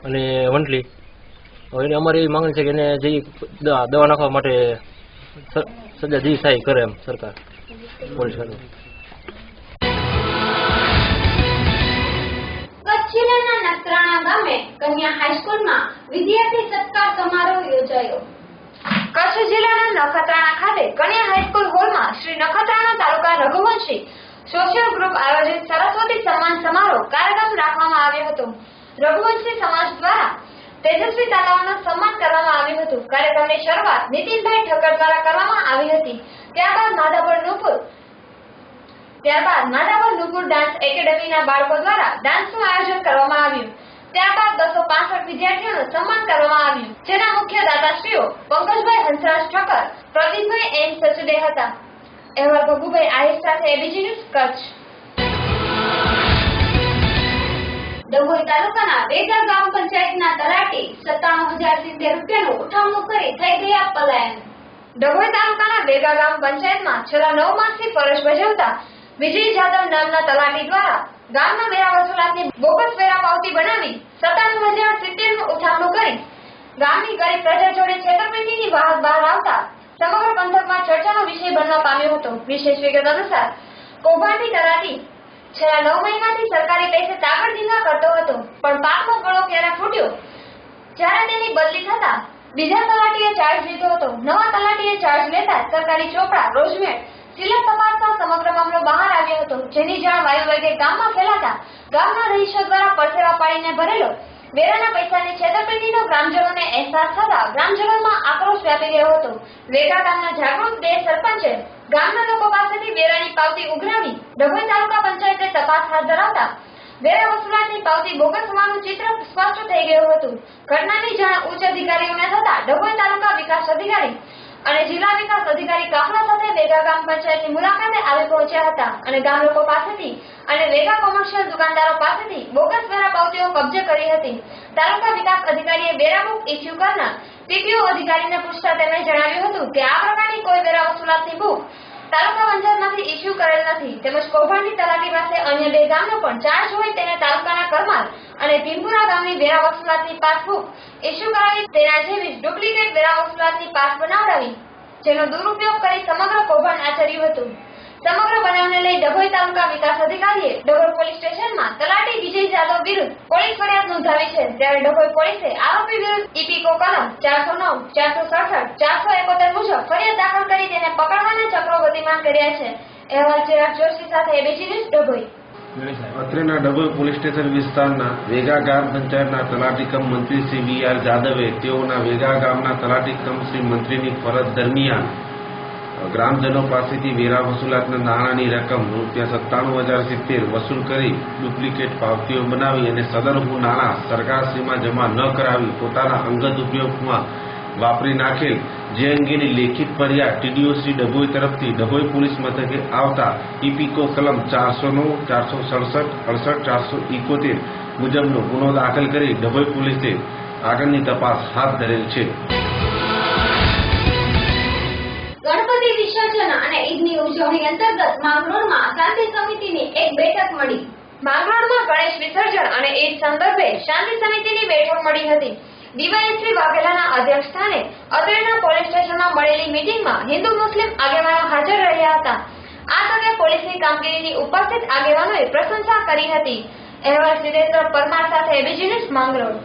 અને વંથલી. હવે એને અમારી એવી માંગણી છે કે એને જે દવા નાખવા માટે સજા જે સહાય કરે એમ સરકાર પોલીસ કરે. કચ્છ જિલ્લાના નખત્રાણા ગામે કન્યા હાઈસ્કૂલમાં વિદ્યાર્થી સત્કાર સમારોહ યોજાયો. કચ્છ જિલ્લાના નખત્રાણા ખાતે કન્યા હાઈસ્કૂલ હોલમાં શ્રી નખત્રાણા તાલુકા રઘુવંશી સોશિયલ ગ્રુપ આયોજિત સરસ્વતી સન્માન સમારોહ કાર્યક્રમ રાખવામાં આવ્યો હતો. રઘુવંશી સમાજ દ્વારા તેજસ્વી તાલાઓનું સન્માન કરવામાં આવ્યું હતું. કાર્યક્રમની શરૂઆત નીતિનભાઈ ઠક્કર દ્વારા કરવામાં આવી હતી. ત્યારબાદ માધાપર નુપુર ડાન્સ એકેડેમીના બાળકો દ્વારા ડાન્સનું આયોજન કરવામાં આવ્યું. ત્યારબાદ 265 વિદ્યાર્થીઓનું સન્માન કરવામાં આવ્યું, જેના મુખ્ય દાતાશ્રીઓ પંકજભાઈ હંસરાજ ઠક્કર, પ્રદીપભાઈ એન સચદે હતા. અહેવાલ ભગુભાઈ આહિર સાથે એબીજી ન્યૂઝ કચ્છ. ડભોઈ તાલુકાના વેગા ગ્રામ પંચાયતના તલાટી 97,070 રૂપિયાનું ઉઠાવણું કરી થઈ ગયા પલાયન. ડભોઈ તાલુકાના વેગા ગ્રામ પંચાયતમાં છેલ્લા 9 માસથી ફરજ બજાવતા વિજય જાદવ નામના તલાટી દ્વારા ગામના વેરા વસૂલાતની બોગસ વેરા પાવતી બનાવી 97,070 નું ઉઠાવણું કરી ગામની ગરીબ પ્રજા જોડે છેતરપિંડીની વાત બહાર આવતા સમગ્ર પંથકમાં ચર્ચાનો વિષય બનવા પામ્યો હતો. વિશેષ વિગત અનુસાર કૌભાંડી તલાટી છેલ્લા 9 મહિનાથી સરકારી પૈસે તાગડધીંગા કરતો હતો, પણ પાકનો ગળો ક્યારે ફૂટ્યો જ્યારે તેની બદલી થતા બીજા તલાટીએ ચાર્જ લીધો હતો. નવા તલાટીએ ચાર્જ લેતા સરકારી ચોપડા રોજમેટ સિલક તપાસતા સમગ્ર મામલો બહાર આવ્યો હતો, જેની જાણ વાયુવેગે ગામમાં ફેલાતા ગામના રહીશો દ્વારા પરસેવા પાડીને ભરેલો વેરાના પૈસાની છેતરપિંડીનો ગ્રામજનોને અહેસાસ થતા ગ્રામજનોમાં આક્રોશ વ્યાપી ગયો હતો. વેગા ગામના જાગૃત 2 સરપંચે ગામના લોકો પાસેથી વેરાની પાવતી ઉઘરાવી ડભોઈ તાલુકા પંચાયતે તપાસ હાથ ધરાવતા વેરા વસૂલાતની પાવતી બોગસ હોવાનું ચિત્ર સ્પષ્ટ થઈ ગયું હતું. ઘટનાની જાણ ઉચ્ચ અધિકારીઓને થતા ડભોઈ તાલુકા વિકાસ અધિકારી અને જિલ્લા વિકાસ અધિકારી કાફલા સાથે વેગા ગ્રામ પંચાયતની મુલાકાતે આવી પહોંચ્યા હતા અને ગામ લોકો પાસેથી અને વેગા કોમર્શિયલ દુકાનદારો પાસેથી બોગસ વેરા પાવતીઓ કબજે કરી હતી. તાલુકા વિકાસ અધિકારીએ વેરા બુક ઇસ્યુ કરનાર ટીપીઓ અધિકારીને પૂછતા તેમણે જણાવ્યું હતું કે આ પ્રકારની કોઈ વેરા વસૂલાતની બુક તાલુકા પંચાયતમાંથી ઇસ્યુ કરેલ નથી, તેમજ કૌભાંડી તલાટી પાસે અન્ય 2 ગામનો પણ ચાર્જ હોય તેને તાલુકાના કરમાલ અને ભીમપુરા ગામની વેરા વસૂલાતની પાસબુક ઇસ્યુ કરાવી તેના જેવી ડુપ્લિકેટ વેરા વસૂલાતની પાસ બનાવડાવી જેનો દુરુપયોગ કરી સમગ્ર કૌભાંડ આચર્યું હતું. સમગ્ર બનાવને લઈ ડભોઈ તાલુકા વિકાસ અધિકારીએ ડભોઈ પોલીસ સ્ટેશનમાં તલાટી વિજય જાદવ વિરુદ્ધ પોલીસ ફરિયાદ નોંધાવી છે, ત્યારે ડભોઈ પોલીસે આરોપી વિરુદ્ધ ઇપીકો કલમ 409, 467, 471 મુજબ ફરિયાદ દાખલ કરી તેને પકડવાના ચક્રો ગતિમાન કર્યા છે. અહેવાલ ચિરાગ જોશી સાથે એબીસી ન્યૂઝ ડભોઈ. અત્રેના ડભોઈ પોલીસ સ્ટેશન વિસ્તારના વેગા ગ્રામ પંચાયતના તલાટી કમ મંત્રી શ્રી વી.આર. જાદવે તેઓના વેગા ગામના તલાટી કમ શ્રી મંત્રીની ફરજ દરમિયાન ગ્રામજનો પાસેથી વેરા વસૂલાતના નાણાંની રકમ ₹97,070 વસૂલ કરી ડુપ્લિકેટ પાવતીઓ બનાવી અને સદરનું નાણાં સરકારશ્રીમાં જમા ન કરાવી પોતાના અંગત ઉપયોગમાં વાપરી નાખેલ, જે અંગેની લેખિત ફરિયાદ ટીડીઓ શ્રી ડભોઈ તરફથી ડભોઈ પોલીસ મથકે આવતા ઇપીકો કલમ 409, 467, 68, 471 મુજબનો ગુનો દાખલ કરી ડભોઈ પોલીસે આગળની તપાસ હાથ ધરેલ છે. ગણપતિ વિસર્જન અને ઈદની ઉજવણી અંતર્ગત માંગરોળમાં શાંતિ સમિતિની એક બેઠક મળી. માંગરોળમાં ગણેશ વિસર્જન અને ઈદ સંદર્ભે શાંતિ સમિતિની બેઠક મળી હતી. ડીવાયએસપી વાઘેલાના અધ્યક્ષસ્થાને અત્રેના પોલીસ સ્ટેશનમાં મળેલી મીટિંગમાં હિન્દુ મુસ્લિમ આગેવાનો હાજર રહ્યા હતા. આ તકે પોલીસની કામગીરીની ઉપસ્થિત આગેવાનોએ પ્રશંસા કરી હતી. અહેવાલ સિદ્ધેશ્વર પરમાર સાથે એબીસી ન્યૂઝ માંગરોળ.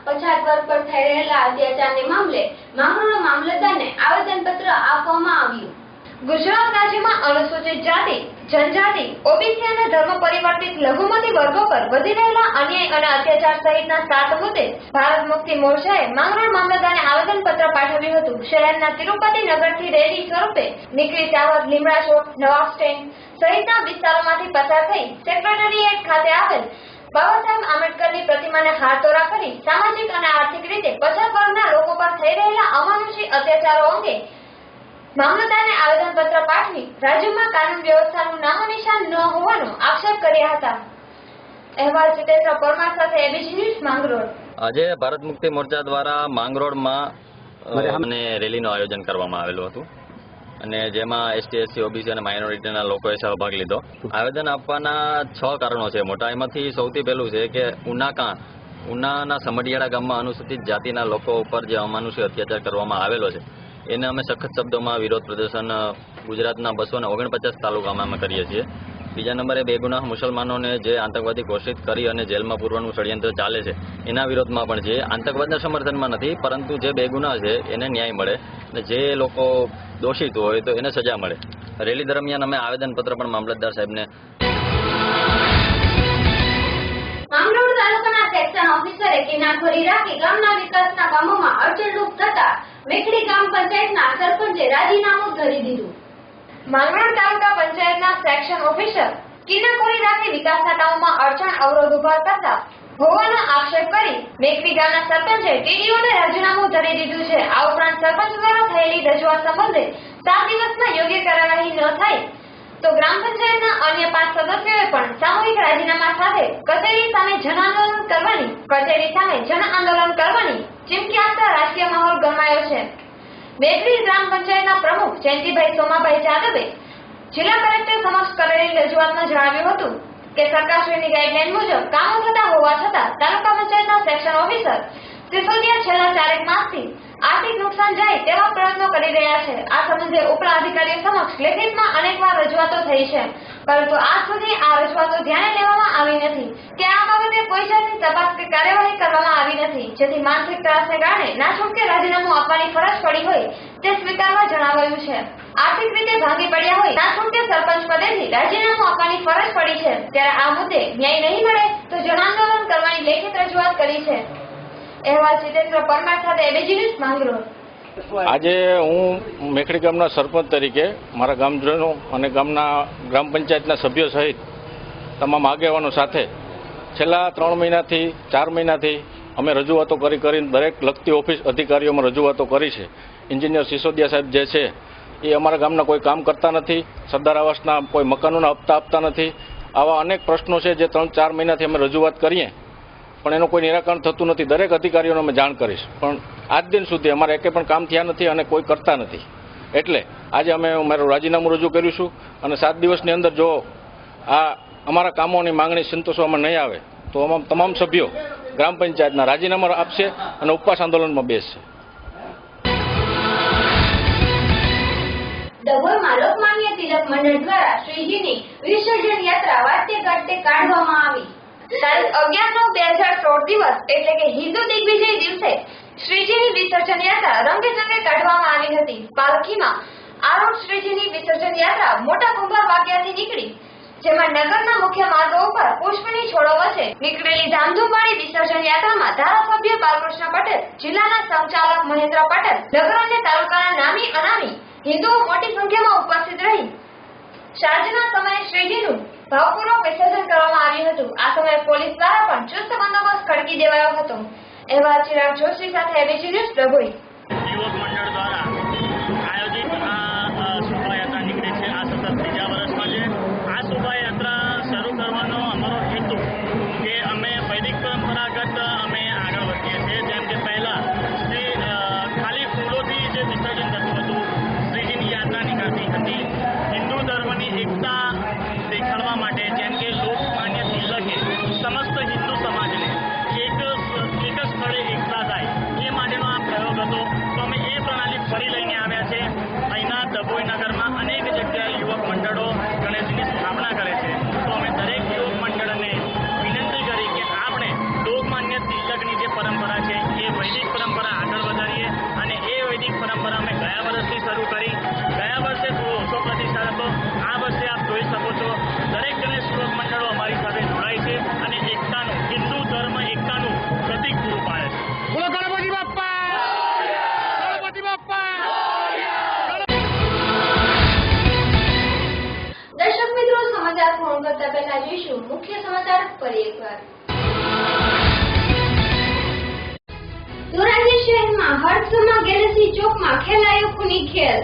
પછાત વર્ગ પર થઈ રહેલા અત્યાચારને મામલે માંગરોળ મામલતદારને આવેદનપત્ર આપવામાં આવ્યું. ગુજરાત રાજ્યમાં અનુસૂચિત જાતિ, જનજાતિ, ઓબીસી અને ધર્મ પરિવર્તિત લઘુમતી વર્ગો પર વધી રહેલા અન્યાય અને અત્યાચાર સહિતના 7 મુદ્દે ભારત મુક્તિ મોરચાએ માંગરોળ મામલતદારને આવેદનપત્ર પાઠવ્યું હતું. શહેરના તિરુપતિ નગરથી રેલી સ્વરૂપે નીકળી ચાવડ, લીમડા ચોક, નવાબ સ્ટેન્ડ સહિતના વિસ્તારોમાંથી પસાર થઈ સેક્રેટરીએટ ખાતે આવેલ બાબા સાહેબ આંબેડકરની પ્રતિમાને હારતોરા કરી સામાજિક અને આર્થિક રીતે પછાત વર્ગના લોકો પર થઈ રહેલા અમાનુષી અત્યાચારો અંગે મામલતદારને આવેદનપત્ર પાઠવી રાજ્યમાં કાનૂન વ્યવસ્થાનું નામોનિશાન ન હોવાનો આક્ષેપ કર્યા હતા. અહેવાલ સિદ્ધેશ્વર પરમાર સાથે એબીસી ન્યૂઝ માંગરોળ. આજે ભારત મુક્તિ મોરચા દ્વારા માંગરોળમાં રેલીનું આયોજન કરવામાં આવેલું હતું અને જેમાં એસટી, એસસી, ઓબીસી અને માઇનોરિટીના લોકોએ સહભાગ લીધો. આવેદન આપવાના 6 કારણો છે મોટા. એમાંથી સૌથી પહેલું છે કે ઉનાના સમઢિયાળા ગામમાં અનુસૂચિત જાતિના લોકો ઉપર જે અમાનુષી અત્યાચાર કરવામાં આવેલો છે એને અમે સખત શબ્દોમાં વિરોધ પ્રદર્શન ગુજરાતના 249 તાલુકામાં અમે કરીએ છીએ. બીજા નંબરે બેગુનાહ મુસલમાનોને જે આતંકવાદી ઘોષિત કરી અને જેલમાં પૂરવાનું ષડયંત્ર ચાલે છે એના વિરોધમાં પણ છે. આતંકવાદના સમર્થનમાં નથી, પરંતુ જે બેગુનાહ છે એને ન્યાય મળે અને જે લોકો દોષિત હોય તો એને સજા મળે. રેલી દરમિયાન અમે આવેદનપત્ર પણ મામલતદાર સાહેબને માંગરોળ તાલુકાના સેક્શન ઓફિસરે કિનાખોરી રાખી ગામના વિકાસના કામોમાં અડચણરૂપ થતા મેખડી ગ્રામ પંચાયતના સરપંચે રાજીનામું ધરી દીધું. માંગરોળ તાલુકા પંચાયતના સેક્શન ઓફિસર કિનાખોરી રાખી વિકાસના કામોમાં અડચણ અવરોધ ઉભા કરતા હોવાનો આક્ષેપ કરી મેખડી ગામના સરપંચે ટીડીઓને રાજીનામું ધરી દીધું છે. આ ઉપરાંત સરપંચ દ્વારા થયેલી રજૂઆત સંબંધે 7 દિવસમાં યોગ્ય કાર્યવાહી ન થાય તો ગ્રામ પંચાયતના અન્ય 5 સદસ્યોએ પણ સામૂહિક રાજીનામા સાથે કચેરી સામે જન આંદોલન કરવાની ચીમકી આપતા રાજકીય માહોલ ગરમાયો છે. મેખડી ગ્રામ પંચાયતના પ્રમુખ જયંતિભાઈ સોમાભાઈ જાદવે જિલ્લા કલેક્ટર સમક્ષ કરેલી રજૂઆતમાં જણાવ્યું હતું કે સરકારશ્રીની ગાઈડલાઈન મુજબ કામો થતા હોવા છતાં તાલુકા પંચાયતના સેક્શન ઓફિસર સિસોદિયા છેલ્લા 4 માસથી આર્થિક નુકસાન જાય તેવા પ્રયત્નો કરી રહ્યા છે. આ સંબંધે ઉપલા અધિકારીઓ સમક્ષ લેખિતમાં અનેકવાર રજૂઆતો થઈ છે, પરંતુ આજ સુધી આ રજૂઆતો ધ્યાને લેવામાં આવી નથી કે આ બાબતે કોઈ જાતની તપાસ કે કાર્યવાહી કરવામાં આવી નથી, જેથી માનસિક ત્રાસને કારણે નાછૂટકે રાજીનામું આપવાની ફરજ પડી હોય તે સ્વીકારવા જણાવાયું છે. આર્થિક રીતે ભાંગી પડ્યા હોય નાછૂટકે સરપંચ પદેથી રાજીનામું આપવાની ફરજ પડી છે, ત્યારે આ મુદ્દે ન્યાય નહીં મળે તો જન આંદોલન કરવાની લેખિત રજૂઆત કરી છે. અહેવાલ સિદ્ધેશ્વર પરમાર સાથે એબીસી ન્યૂઝ માંગરોળ. આજે હું મેખડી ગામના સરપંચ તરીકે મારા ગામજનો અને ગામના ગ્રામ પંચાયતના સભ્યો સહિત તમામ આગેવાનો સાથે છેલ્લા 3 મહિનાથી 4 મહિનાથી અમે રજૂઆતો કરીને દરેક લગતી ઓફિસ અધિકારીઓમાં રજૂઆતો કરી છે. એન્જિનિયર સિસોદિયા સાહેબ જે છે એ અમારા ગામના કોઈ કામ કરતા નથી, સરદાર આવાસના કોઈ મકાનોના હપ્તા આપતા નથી. આવા અનેક પ્રશ્નો છે જે 3-4 મહિનાથી અમે રજૂઆત કરીએ પણ એનું કોઈ નિરાકરણ થતું નથી. દરેક અધિકારીઓને અમે જાણ કરીશ, પણ આજ દિન સુધી અમારે એકે પણ કામ થયા નથી અને કોઈ કરતા નથી. એટલે આજે અમે મારું રાજીનામું રજૂ કર્યું છું અને 7 દિવસની અંદર જો આ અમારા કામોની માંગણી સંતોષવામાં નહીં આવે તો તમામ સભ્યો ગ્રામ પંચાયતના રાજીનામા આપશે અને ઉપવાસ આંદોલનમાં બેસશે. ડભોઈમાં લોકમાન્ય તિલક મંડળ દ્વારા શ્રીજીની વિસર્જન યાત્રા વાજતે ગાજતે કાઢવામાં આવી. તારીખ 11/9/2016 દિવસ એટલે કે હિન્દુ દિગ્વિજય દિવસે શ્રીજીની વિસર્જન યાત્રા રંગેચંગે કાઢવામાં આવી હતી. પાલખીમાં આરૂઢ શ્રીજીની વિસર્જન યાત્રા મોટા કુંભાર વાગ્યાથી નીકળી, જેમાં નગરના મુખ્ય માર્ગો ઉપર પુષ્પની છોડો વચ્ચે નીકળેલી ધામધૂમવાળી વિસર્જન યાત્રામાં ધારાસભ્ય બાલકૃષ્ણ પટેલ, જિલ્લાના સંચાલક મહેન્દ્ર પટેલ, નગર અને તાલુકાના નામી અનામી હિન્દુઓ મોટી સંખ્યામાં ઉપસ્થિત રહી સાંજના સમયે શ્રીજીનું ભાવપૂર્વક વિસર્જન કરવામાં આવ્યું હતું. આ સમયે પોલીસ દ્વારા પણ ચુસ્ત બંદોબસ્ત ખડકી દેવાયો હતો. એવા ચિરાગ જોશી સાથે એબીસી ન્યૂઝ ડભોઈ. યુવક મંડળ દ્વારા આયોજિત આ શોભાયાત્રા નીકળી છે. આ સતત 3જા વર્ષમાં છે. આ શોભાયાત્રા શરૂ કરવાનો અમારો હેતુ કે અમે વૈદિક પરંપરાગત અમે આગળ વધીએ છીએ. જેમ કે પહેલા ખાલી ફૂલોથી જે વિસર્જન થતું હતું, શ્રીજીની યાત્રા નીકળતી હતી. હિન્દુ ધર્મની એકતા દેખાડવા માટે જેમ કે લોકમાન્ય તિલકે સમસ્ત હિન્દુ સમાજને એક જ સ્થળે એકતા થાય એ માટેનો આ પ્રયોગ હતો. તો અમે એ પ્રણાલી ફરી લઈને આવ્યા છે. અહીંના ડભોઈ નગરમાં અનેક જગ્યાએ યુવક મંડળો ગણેશજીની સ્થાપના કરે છે. તો અમે દરેક યુવક મંડળને વિનંતી કરી કે આપણે લોકમાન્ય તિલકની જે પરંપરા છે એ વૈદિક પરંપરા આગળ વધારીએ અને એ વૈદિક પરંપરા અમે ગયા વર્ષથી શરૂ કરી. ગયા વર્ષે થોડો ઓછો પ્રતિસાદ હતો. આ વર્ષે આપ જોઈ શકો છો દરેક ગણેશ યુવક મંડળો અમારી સાથે જોડાય છે અને એકતાનું, હિન્દુ ધર્મ એકતાનું પ્રતિક પૂરું પાડે છે. બોલો ગણપતિ બાપ્પા! ગણપતિ બાપ્પા! દર્શક મિત્રો, સમાચાર પૂર્ણ કરતા પહેલા જોઈશું મુખ્ય સમાચાર ફરી એકવાર. ધોરાજી શહેરમાં હર્ષમાં ગેલેક્સી ચોકમાં ખેલાયો ખૂની ખેલ.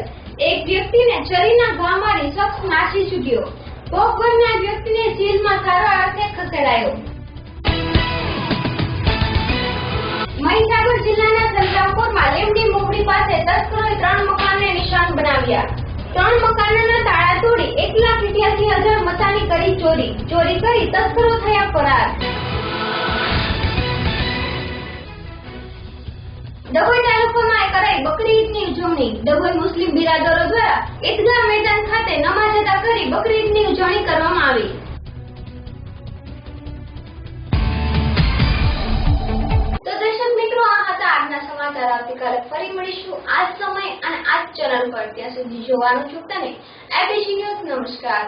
એક વ્યક્તિને છરીના ઘા મારી શખ્સ નાસી છૂટ્યો. ભોગ બનનાર વ્યક્તિને જેલમાં સારવાર અર્થે ખસેડાયો. મહીસાગર જિલ્લાના સંતરામપુરમાં લીમડી મોગડી પાસે તસ્કરોએ 3 મકાનને નિશાન બનાવ્યા. 3 મકાનના તાળા તોડી 1,88,000 મતાની કરી ચોરી કરી તસ્કરો થયા ફરાર. ડભોઈ તાલુકામાં કરાઈ બકરી ઈદની ઉજવણી. ડભોઈ મુસ્લિમ બિરાદરો દ્વારા ઈદગાહ મેદાન ખાતે નમાઝ અદા કરી બકરી ઈદની ઉજવણી કરવામાં આવી. તો દર્શક મિત્રો, આ હતા આજના સમાચાર. આવતીકાલે ફરી મળીશું આ જ સમય અને આ જ ચેનલ પર. ત્યાં સુધી જોવાનું ચૂકતા નહીં. ABC news. નમસ્કાર.